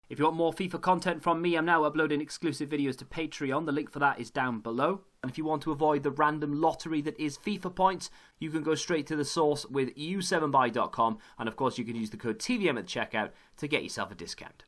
If you want more FIFA content from me, I'm now uploading exclusive videos to Patreon. The link for that is down below. And if you want to avoid the random lottery that is FIFA points, you can go straight to the source with u7buy.com. And of course, you can use the code TVM at checkout to get yourself a discount.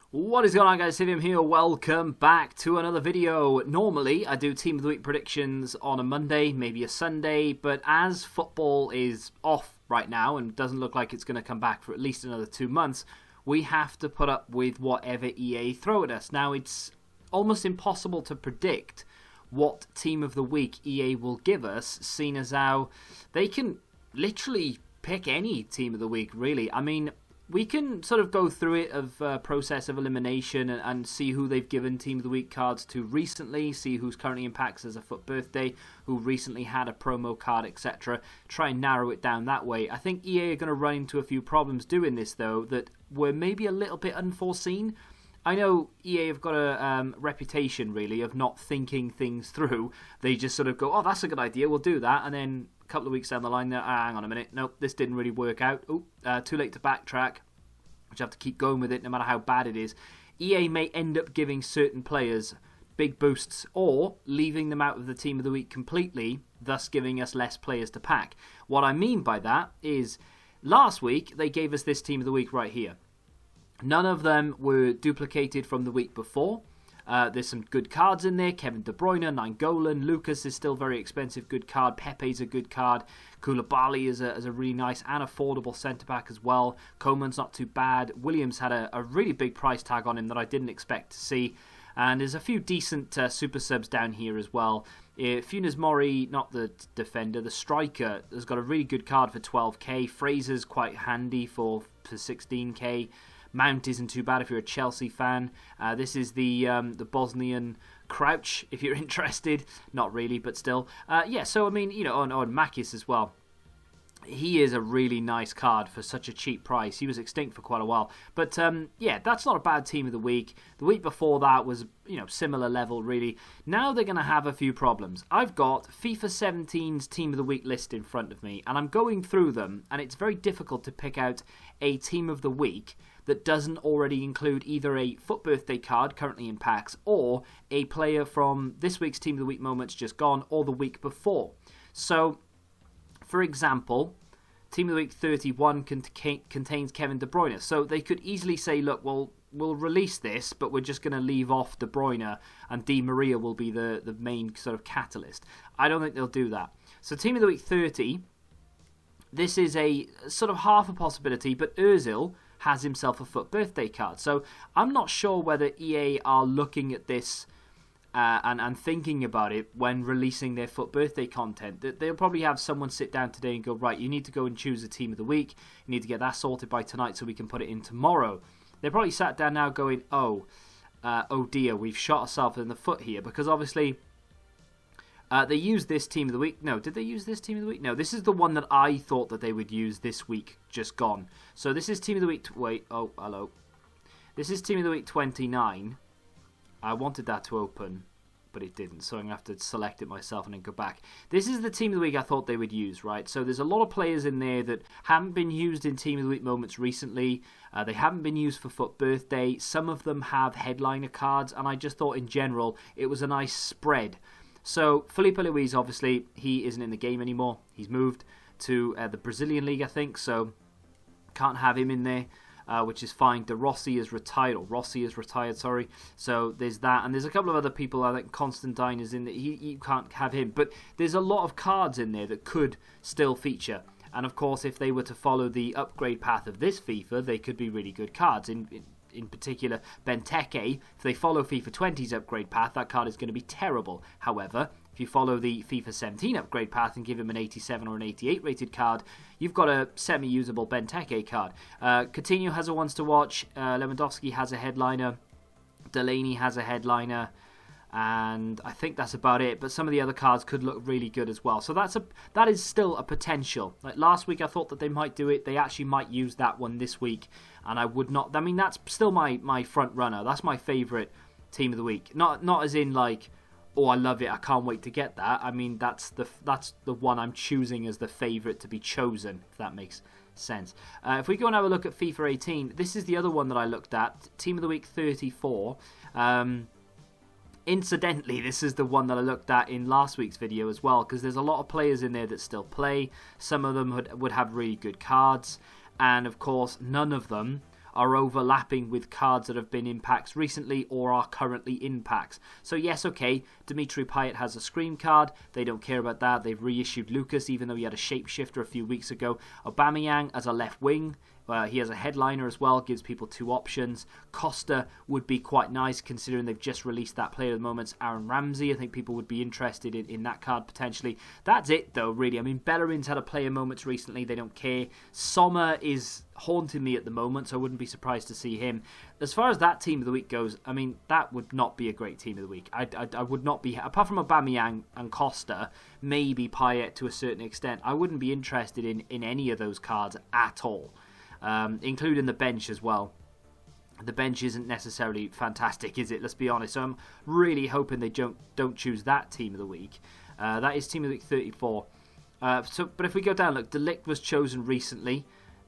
What is going on, guys? TVM here. Welcome back to another video. Normally, I do Team of the Week predictions on a Monday, maybe a Sunday. But as football is off right now and doesn't look like it's going to come back for at least another 2 months, we have to put up with whatever EA throw at us. Now, it's almost impossible to predict what Team of the Week EA will give us, seeing as how they can literally pick any Team of the Week, really. I mean, we can sort of go through it of process of elimination and see who they've given Team of the Week cards to recently, see who's currently in packs as a FUT birthday, who recently had a promo card, etc. Try and narrow it down that way. I think EA are going to run into a few problems doing this, though, that were maybe a little bit unforeseen. I know EA have got a reputation, really, of not thinking things through. They just sort of go, oh, that's a good idea, we'll do that, and then a couple of weeks down the line, they're, hang on a minute, nope, this didn't really work out. Too late to backtrack, which you have to keep going with it no matter how bad it is. EA may end up giving certain players big boosts or leaving them out of the Team of the Week completely, thus giving us less players to pack. What I mean by that is, last week, they gave us this Team of the Week right here. None of them were duplicated from the week before. There's some good cards in there. Kevin De Bruyne, Nainggolan, Lucas is still very expensive, good card. Pepe's a good card. Koulibaly is a really nice and affordable centre-back as well. Coman's not too bad. Williams had a really big price tag on him that I didn't expect to see. And there's a few decent super subs down here as well. Funes Mori, not the defender, the striker, has got a really good card for 12k. Fraser's quite handy for 16k. Mount isn't too bad if you're a Chelsea fan. This is the Bosnian Crouch, if you're interested. Not really, but still. Yeah, so, I mean, you know, on Makis as well. He is a really nice card for such a cheap price. He was extinct for quite a while. But, yeah, that's not a bad Team of the Week. The week before that was, you know, similar level, really. Now they're going to have a few problems. I've got FIFA 17's Team of the Week list in front of me, and I'm going through them, and it's very difficult to pick out a Team of the Week that doesn't already include either a FUT birthday card currently in packs or a player from this week's Team of the Week moments just gone or the week before. So, for example, Team of the Week 31 contains Kevin De Bruyne. So they could easily say, look, well, we'll release this, but we're just going to leave off De Bruyne and Di Maria will be the main sort of catalyst. I don't think they'll do that. So Team of the Week 30, this is a sort of half a possibility, but Ozil has himself a FUT birthday card. So I'm not sure whether EA are looking at this and thinking about it when releasing their FUT birthday content. They'll probably have someone sit down today and go, right, you need to go and choose a Team of the Week. You need to get that sorted by tonight so we can put it in tomorrow. They probably sat down now going, oh dear, we've shot ourselves in the foot here, because obviously they used this Team of the Week. No, did they use this Team of the Week? No, this is the one that I thought that they would use this week, just gone. So this is Team of the Week... Wait, oh, hello. This is Team of the Week 29. I wanted that to open, but it didn't, so I'm going to have to select it myself and then go back. This is the Team of the Week I thought they would use, right? So there's a lot of players in there that haven't been used in Team of the Week moments recently. They haven't been used for FUT birthday. Some of them have headliner cards, and I just thought in general it was a nice spread. So, Felipe Luis, obviously, he isn't in the game anymore. He's moved to the Brazilian League, I think, so can't have him in there, which is fine. De Rossi is retired, or Rossi is retired, sorry. So, there's that. And there's a couple of other people, I think Constantine is in there. You can't have him. But there's a lot of cards in there that could still feature. And, of course, if they were to follow the upgrade path of this FIFA, they could be really good cards. In particular, Benteke, if they follow FIFA 20's upgrade path, that card is going to be terrible. However, if you follow the FIFA 17 upgrade path and give him an 87 or an 88 rated card, you've got a semi-usable Benteke card. Coutinho has a ones to watch, Lewandowski has a headliner, Delaney has a headliner, and I think that's about it. But some of the other cards could look really good as well. So that is still a potential. Like last week, I thought that they might do it. They actually might use that one this week, and I would not. I mean, that's still my front runner. That's my favourite Team of the Week. Not as in like, oh, I love it, I can't wait to get that. I mean, that's the one I'm choosing as the favourite to be chosen, if that makes sense. If we go and have a look at FIFA 18, this is the other one that I looked at. Team of the Week 34. Incidentally, this is the one that I looked at in last week's video as well, because there's a lot of players in there that still play. Some of them would have really good cards, and of course none of them are overlapping with cards that have been in packs recently or are currently in packs. So yes, okay, Dimitri Payet has a Scream card. They don't care about that. They've reissued Lucas, even though he had a shapeshifter a few weeks ago. Aubameyang as a left wing. He has a headliner as well, gives people 2 options. Costa would be quite nice, considering they've just released that player at the moment. Aaron Ramsey, I think people would be interested in that card potentially. That's it though, really. I mean, Bellerin's had a player moments recently, they don't care. Sommer is haunting me at the moment, so I wouldn't be surprised to see him. As far as that team of the week goes, I mean, that would not be a great team of the week. I would not be, apart from Aubameyang and Costa, maybe Payet to a certain extent, I wouldn't be interested in any of those cards at all. Including the bench as well. The bench isn't necessarily fantastic, is it? Let's be honest. So I'm really hoping they don't choose that team of the week. That is team of the week 34. But if we go down, look, De Ligt was chosen recently.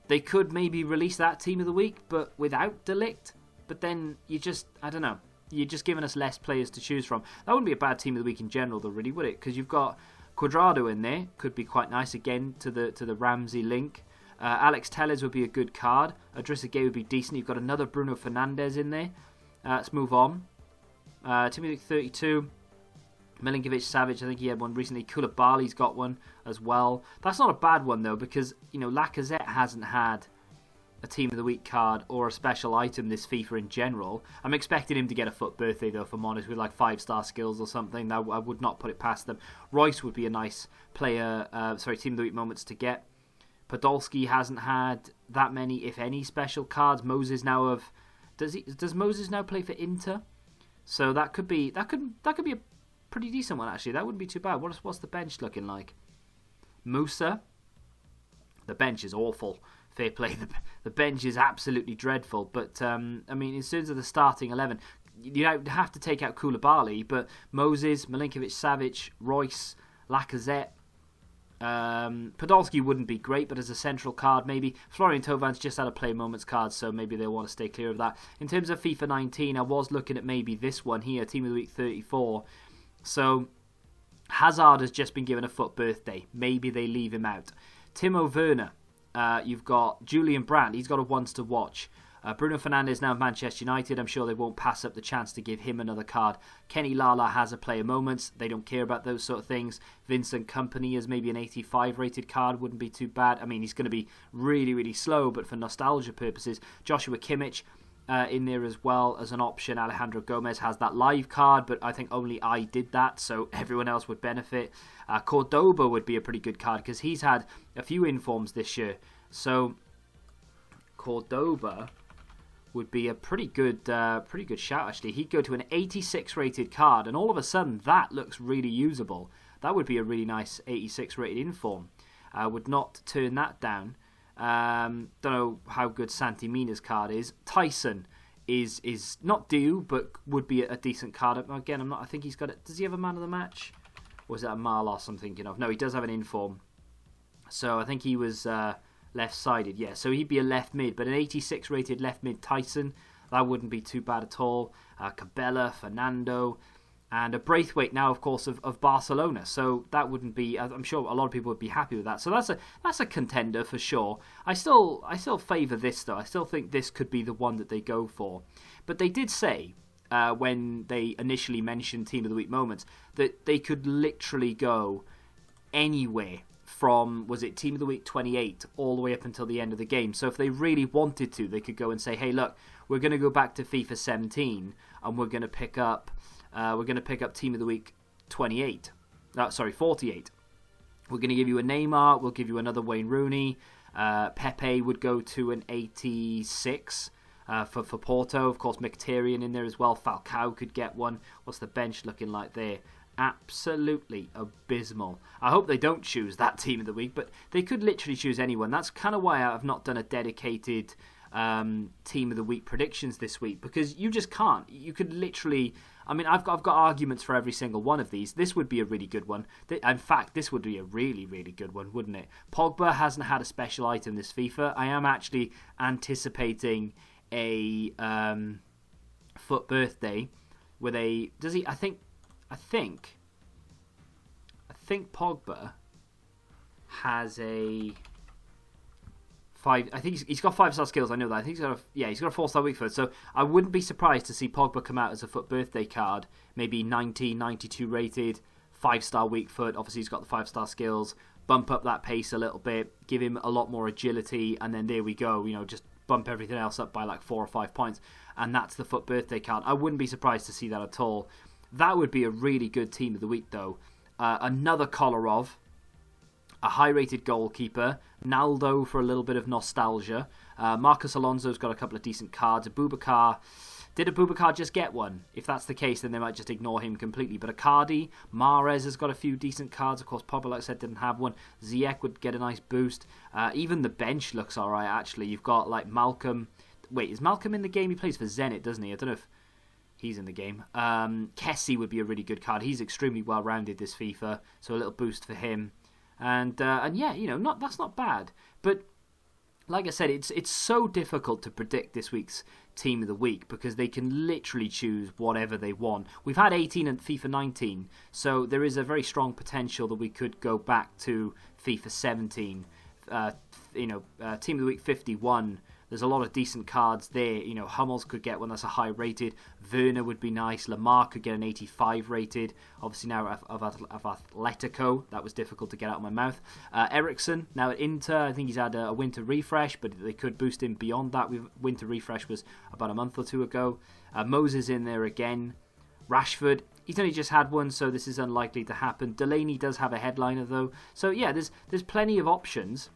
They could maybe release that team of the week, but without De Ligt. But then I don't know. You're just giving us less players to choose from. That wouldn't be a bad team of the week in general, though, really, would it? Because you've got Cuadrado in there, could be quite nice again to the Ramsey link. Alex Telles would be a good card. Idrissa Gueye would be decent. You've got another Bruno Fernandes in there. Let's move on. Team of the week 32. Milinkovic-Savic, I think he had one recently. Koulibaly's got one as well. That's not a bad one though, because Lacazette hasn't had a team of the week card or a special item this FIFA in general. I'm expecting him to get a FUT birthday though, if I'm honest, with like 5-star skills or something. I would not put it past them. Royce would be a nice player, team of the week moments to get. Podolski hasn't had that many, if any, special cards. Moses now does Moses now play for Inter? So that could be a pretty decent one actually. That wouldn't be too bad. What's the bench looking like? Musa. The bench is awful. Fair play. The bench is absolutely dreadful. But I mean, in terms of the starting 11, you have to take out Koulibaly, but Moses, Milinkovic-Savic, Royce, Lacazette. Podolski wouldn't be great, but as a central card maybe. Florian Thauvins just had a play moments card, so maybe they'll want to stay clear of that. In terms of FIFA 19, I was looking at maybe this one here, Team of the Week 34. So Hazard has just been given a FUT birthday. Maybe they leave him out. Timo Werner, you've got Julian Brandt, he's got a once to watch. Bruno Fernandes now Manchester United. I'm sure they won't pass up the chance to give him another card. Kenny Lala has a player moments. They don't care about those sort of things. Vincent Kompany is maybe an 85 rated card. Wouldn't be too bad. I mean, he's going to be really, really slow, but for nostalgia purposes. Joshua Kimmich in there as well as an option. Alejandro Gomez has that live card, but I think only I did that, so everyone else would benefit. Cordoba would be a pretty good card because he's had a few informs this year. So Cordoba would be a pretty good shout actually. He'd go to an 86 rated card, and all of a sudden that looks really usable. That would be a really nice 86 rated inform. I would not turn that down. Don't know how good Santi Mina's card is. Tyson is not due, but would be a decent card. Again, I think he's got it. Does he have a man of the match? Or is that a Marlos I'm thinking of? No, he does have an inform. So I think he was left-sided, yeah. So he'd be a left mid, but an 86 rated left mid Tyson, that wouldn't be too bad at all. Cabela, Fernando, and a Braithwaite now, of course, of Barcelona. So that wouldn't be. I'm sure a lot of people would be happy with that. So that's a contender for sure. I still favour this though. I still think this could be the one that they go for. But they did say when they initially mentioned Team of the Week moments that they could literally go anywhere from, was it Team of the Week 28 all the way up until the end of the game. So if they really wanted to, they could go and say, hey, look, we're going to go back to FIFA 17 and we're going to pick up Team of the Week 48. 48. We're going to give you a Neymar, we'll give you another Wayne Rooney. Pepe would go to an 86 for Porto. Of course, Mkhitaryan in there as well. Falcao could get one. What's the bench looking like there? Absolutely abysmal. I hope they don't choose that Team of the Week, but they could literally choose anyone. That's kind of why I've not done a dedicated Team of the Week predictions this week, because you just can't. You could literally... I mean, I've got arguments for every single one of these. This would be a really good one. In fact, this would be a really, really good one, wouldn't it? Pogba hasn't had a special item this FIFA. I am actually anticipating a FUT birthday with a... Does he... I think Pogba has a... I think he's got 5-star skills. I know that. I think he's got a 4-star weak foot. So I wouldn't be surprised to see Pogba come out as a FUT birthday card, maybe 90, 92 rated, 5-star weak foot. Obviously, he's got the 5-star skills. Bump up that pace a little bit, give him a lot more agility, and then there we go. You know, just bump everything else up by like 4 or 5 points, and that's the FUT birthday card. I wouldn't be surprised to see that at all. That would be a really good team of the week, though. Another Kolarov. A high-rated goalkeeper, Naldo for a little bit of nostalgia. Marcus Alonso's got a couple of decent cards. Did Abubakar just get one? If that's the case, then they might just ignore him completely. But Icardi, Mahrez has got a few decent cards. Of course, Pogba, like I said, didn't have one. Ziyech would get a nice boost. Even the bench looks alright, actually. You've got, like, Malcolm. Wait, is Malcolm in the game? He plays for Zenit, doesn't he? I don't know if he's in the game. Kessie would be a really good card. He's extremely well-rounded this FIFA, so a little boost for him. And yeah, you know, that's not bad. But like I said, it's so difficult to predict this week's team of the week because they can literally choose whatever they want. We've had 18 and FIFA 19, so there is a very strong potential that we could go back to FIFA 17. Team of the week 51. There's a lot of decent cards there. You know, Hummels could get one that's a high rated. Werner would be nice. Lamar could get an 85 rated. Obviously now of Atletico. That was difficult to get out of my mouth. Ericsson, now at Inter. I think he's had a winter refresh, but they could boost him beyond that. Winter refresh was about a month or two ago. Moses in there again. Rashford, he's only just had one, so this is unlikely to happen. Delaney does have a headliner, though. So yeah, there's plenty of options.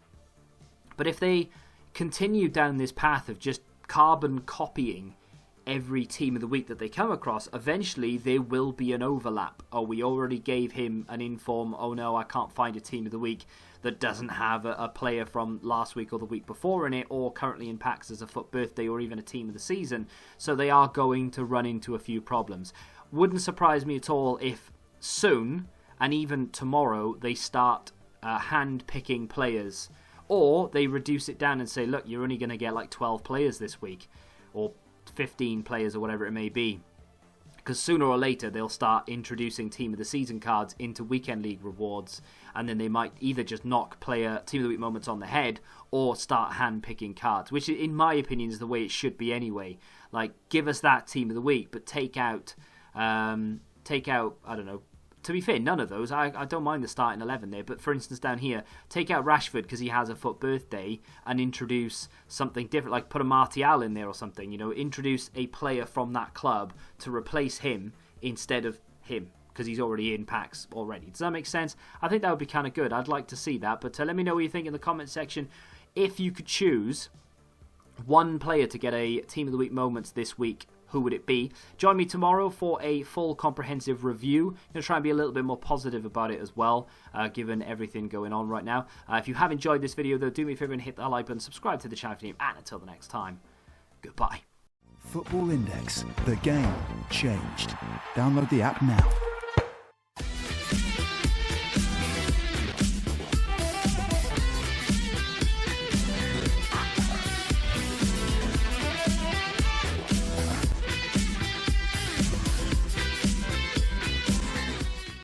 But if they continue down this path of just carbon copying every team of the week that they come across, eventually there will be an overlap. Oh, we already gave him an inform. Oh no, I can't find a team of the week that doesn't have a player from last week or the week before in it, or currently in packs as a FUT birthday or even a team of the season. So they are going to run into a few problems. Wouldn't surprise me at all if soon, and even tomorrow, they start hand-picking players. Or they reduce it down and say, look, you're only going to get like 12 players this week, or 15 players, or whatever it may be. Because sooner or later, they'll start introducing Team of the Season cards into Weekend League rewards, and then they might either just knock player Team of the Week moments on the head, or start hand-picking cards, which in my opinion is the way it should be anyway. Like, give us that Team of the Week, but take out, I don't know, to be fair, none of those. I don't mind the starting 11 there, but for instance down here, take out Rashford because he has a FUT birthday and introduce something different, like put a Martial in there or something, you know, introduce a player from that club to replace him instead of him because he's already in packs already. Does that make sense? I think that would be kind of good. I'd like to see that, but let me know what you think in the comment section. If you could choose one player to get a Team of the Week moments this week, who would it be? Join me tomorrow for a full comprehensive review. I'm going to try and be a little bit more positive about it as well, given everything going on right now. If you have enjoyed this video, though, do me a favour and hit that like button, subscribe to the channel, and until the next time, goodbye. Football Index. The game changed. Download the app now.